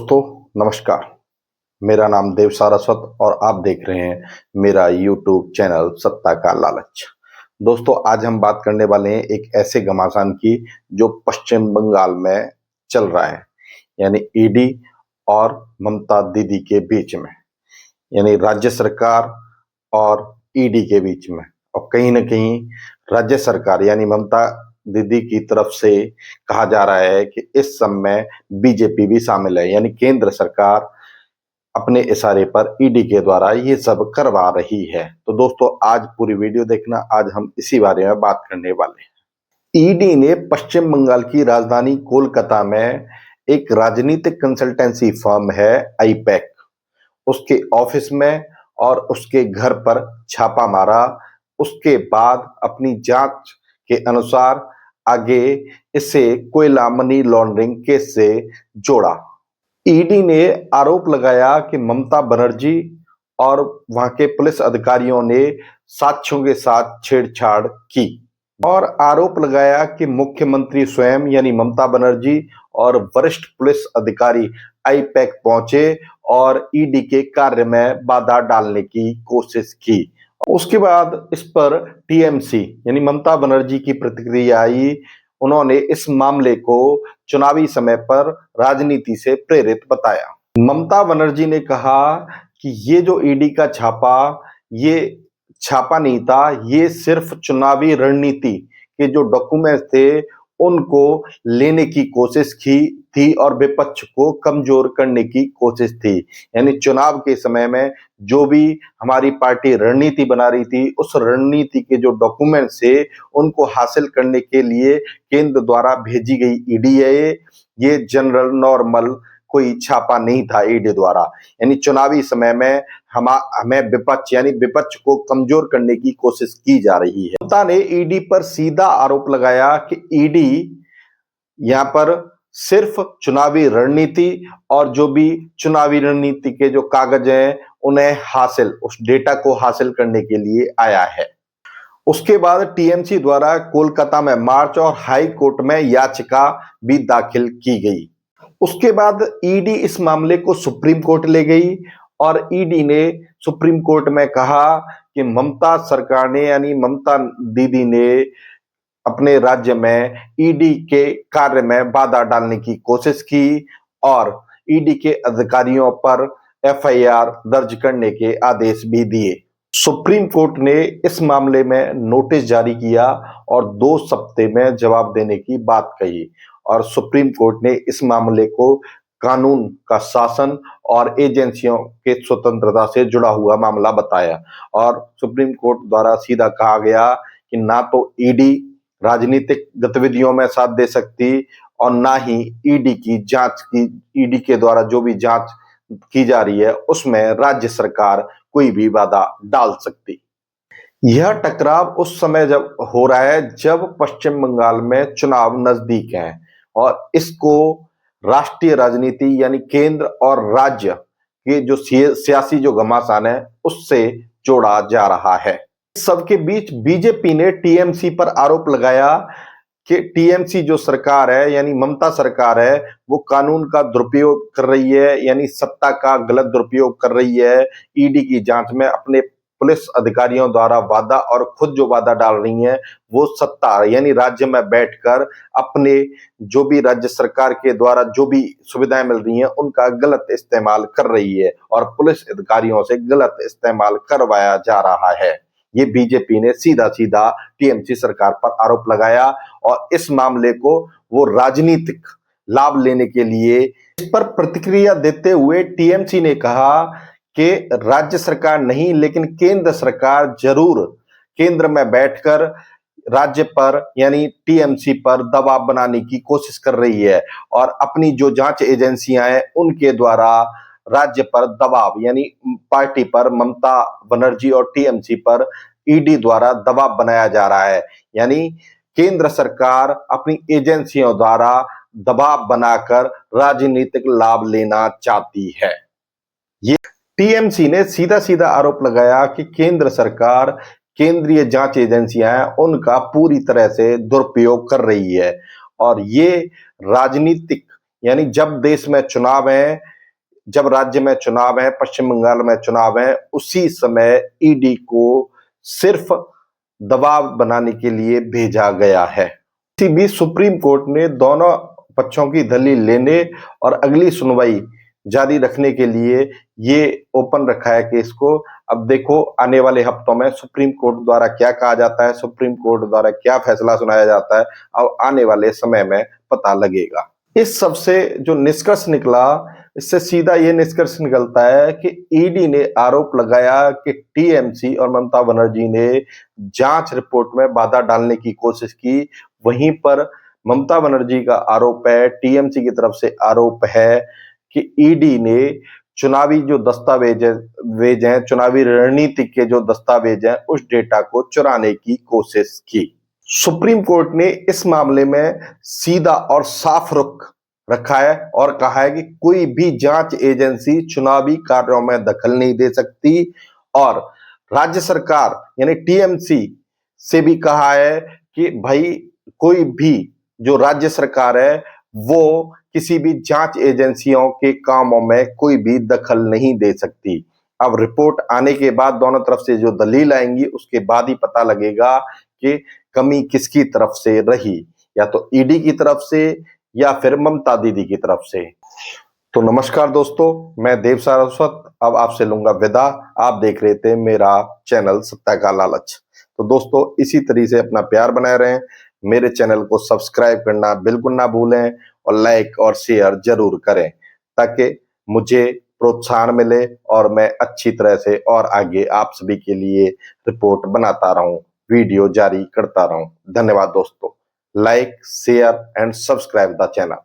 दोस्तों नमस्कार। मेरा नाम देव सारस्वत और आप देख रहे हैं मेरा यूट्यूब चैनल सत्ता का लालच। दोस्तों आज हम बात करने वाले हैं एक ऐसे घमासान की जो पश्चिम बंगाल में चल रहा है, यानी ईडी और ममता दीदी के बीच में, यानी राज्य सरकार और ईडी के बीच में। और कहीं न कहीं राज्य सरकार यानी ममता दीदी की तरफ से कहा जा रहा है कि इस सब में बीजेपी भी शामिल है, यानी केंद्र सरकार अपने इशारे पर ईडी के द्वारा ये सब करवा रही है। तो दोस्तों आज पूरी वीडियो देखना, आज हम इसी बारे में बात करने वाले हैं। ईडी ने पश्चिम बंगाल की राजधानी कोलकाता में एक राजनीतिक कंसल्टेंसी फर्म है आईपैक, उसके ऑफिस में और उसके घर पर छापा मारा। उसके बाद अपनी जांच के अनुसार आगे इसे कोयला मनी लॉन्ड्रिंग केस से जोड़ा। ईडी ने आरोप लगाया कि ममता बनर्जी और वहां के पुलिस अधिकारियों ने साक्ष्यों के साथ छेड़छाड़ की और आरोप लगाया कि मुख्यमंत्री स्वयं यानी ममता बनर्जी और वरिष्ठ पुलिस अधिकारी आईपैक पहुंचे और ईडी के कार्य में बाधा डालने की कोशिश की। उसके बाद इस पर टीएमसी यानी ममता बनर्जी की प्रतिक्रिया आई। उन्होंने इस मामले को चुनावी समय पर राजनीति से प्रेरित बताया। ममता बनर्जी ने कहा कि ये जो ईडी का छापा, ये छापा नहीं था, ये सिर्फ चुनावी रणनीति के जो डॉक्यूमेंट्स थे उनको लेने की कोशिश की थी और विपक्ष को कमजोर करने की कोशिश थी। यानी चुनाव के समय में जो भी हमारी पार्टी रणनीति बना रही थी, उस रणनीति के जो डॉक्यूमेंट्स थे उनको हासिल करने के लिए केंद्र द्वारा भेजी गई ईडी है। ये जनरल नॉर्मल कोई छापा नहीं था ईडी द्वारा। यानी चुनावी समय में हमें विपक्ष यानी विपक्ष को कमजोर करने की कोशिश की जा रही है। ममता ने ईडी पर सीधा आरोप लगाया कि ईडी यहाँ पर सिर्फ चुनावी रणनीति और जो भी चुनावी रणनीति के जो कागज हैं उन्हें उस डेटा को हासिल करने के लिए आया है। उसके बाद टीएमसी द्वारा कोलकाता में मार्च और हाई कोर्ट में याचिका भी दाखिल की गई। उसके बाद ईडी इस मामले को सुप्रीम कोर्ट ले गई और ईडी ने सुप्रीम कोर्ट में कहा कि ममता सरकार ने यानी ममता दीदी ने अपने राज्य में ईडी के कार्य में बाधा डालने की कोशिश की और ईडी के अधिकारियों पर एफआईआर दर्ज करने के आदेश भी दिए। सुप्रीम कोर्ट ने इस मामले में नोटिस जारी किया और 2 हफ्ते में जवाब देने की बात कही और सुप्रीम कोर्ट ने इस मामले को कानून का शासन और एजेंसियों के स्वतंत्रता से जुड़ा हुआ मामला बताया। और सुप्रीम कोर्ट द्वारा सीधा कहा गया कि ना तो ईडी राजनीतिक गतिविधियों में साथ दे सकती और ना ही ईडी के द्वारा जो भी जांच की जा रही है उसमें राज्य सरकार कोई भी बाधा डाल सकती। यह टकराव उस समय जब हो रहा है जब पश्चिम बंगाल में चुनाव नजदीक हैं और इसको राष्ट्रीय राजनीति यानी केंद्र और राज्य के जो सियासी जो घमासान है उससे जोड़ा जा रहा है। सबके बीच बीजेपी ने टीएमसी पर आरोप लगाया कि टीएमसी जो सरकार है यानी ममता सरकार है वो कानून का दुरुपयोग कर रही है, यानी सत्ता का गलत दुरुपयोग कर रही है। ईडी की जांच में अपने पुलिस अधिकारियों द्वारा वादा और खुद जो वादा डाल रही हैं वो सत्ता यानी राज्य में बैठकर अपने जो भी राज्य सरकार के द्वारा जो भी सुविधाएं मिल रही हैं उनका गलत इस्तेमाल कर रही है और पुलिस अधिकारियों से गलत इस्तेमाल करवाया जा रहा है। ये बीजेपी ने सीधा सीधा टीएमसी सरकार पर आरोप लगाया और इस मामले को वो राजनीतिक लाभ लेने के लिए इस पर प्रतिक्रिया देते हुए टीएमसी ने कहा कि राज्य सरकार नहीं लेकिन केंद्र सरकार जरूर केंद्र में बैठकर राज्य पर यानी टीएमसी पर दबाव बनाने की कोशिश कर रही है और अपनी जो जांच एजेंसियां हैं उनके द्वारा राज्य पर दबाव यानी पार्टी पर ममता बनर्जी और टीएमसी पर ईडी द्वारा दबाव बनाया जा रहा है। यानी केंद्र सरकार अपनी एजेंसियों द्वारा दबाव बनाकर राजनीतिक लाभ लेना चाहती है। ये टीएमसी ने सीधा सीधा आरोप लगाया कि केंद्र सरकार केंद्रीय जांच एजेंसियां हैं उनका पूरी तरह से दुरुपयोग कर रही है और ये राजनीतिक यानी जब देश में चुनाव है जब राज्य में चुनाव है, पश्चिम बंगाल में चुनाव है, उसी समय ईडी को सिर्फ दबाव बनाने के लिए भेजा गया है। इसी बीच सुप्रीम कोर्ट ने दोनों पक्षों की दलील लेने और अगली सुनवाई जारी रखने के लिए ये ओपन रखा है केस को। अब देखो आने वाले हफ्तों में सुप्रीम कोर्ट द्वारा क्या कहा जाता है, सुप्रीम कोर्ट द्वारा क्या फैसला सुनाया जाता है, अब आने वाले समय में पता लगेगा। इस सब से जो निष्कर्ष निकला, इससे सीधा ये निष्कर्ष निकलता है कि ईडी ने आरोप लगाया कि टीएमसी और ममता बनर्जी ने जांच रिपोर्ट में बाधा डालने की कोशिश की। वहीं पर ममता बनर्जी का आरोप है, टीएमसी की तरफ से आरोप है कि ईडी ने चुनावी जो दस्तावेज हैं, चुनावी रणनीति के जो दस्तावेज हैं, उस डेटा को चुराने की कोशिश की। सुप्रीम कोर्ट ने इस मामले में सीधा और साफ रुख रखा है और कहा है कि कोई भी जांच एजेंसी चुनावी कार्यों में दखल नहीं दे सकती, और राज्य सरकार यानी टीएमसी से भी कहा है कि भाई कोई भी जो राज्य सरकार है वो किसी भी जांच एजेंसियों के कामों में कोई भी दखल नहीं दे सकती। अब रिपोर्ट आने के बाद दोनों तरफ से जो दलील आएंगी उसके बाद ही पता लगेगा कि कमी किसकी तरफ से रही, या तो ईडी की तरफ से या फिर ममता दीदी की तरफ से। तो नमस्कार दोस्तों, मैं देव सारस्वत अब आपसे लूंगा विदा। आप देख रहे थे मेरा चैनल सत्ता का लालच। तो दोस्तों इसी तरीके से अपना प्यार बनाए रहें, मेरे चैनल को सब्सक्राइब करना बिल्कुल ना भूलें और लाइक और शेयर जरूर करें ताकि मुझे प्रोत्साहन मिले और मैं अच्छी तरह से और आगे आप सभी के लिए रिपोर्ट बनाता रहूं, वीडियो जारी करता रहूं। धन्यवाद दोस्तों। Like, share and subscribe the channel.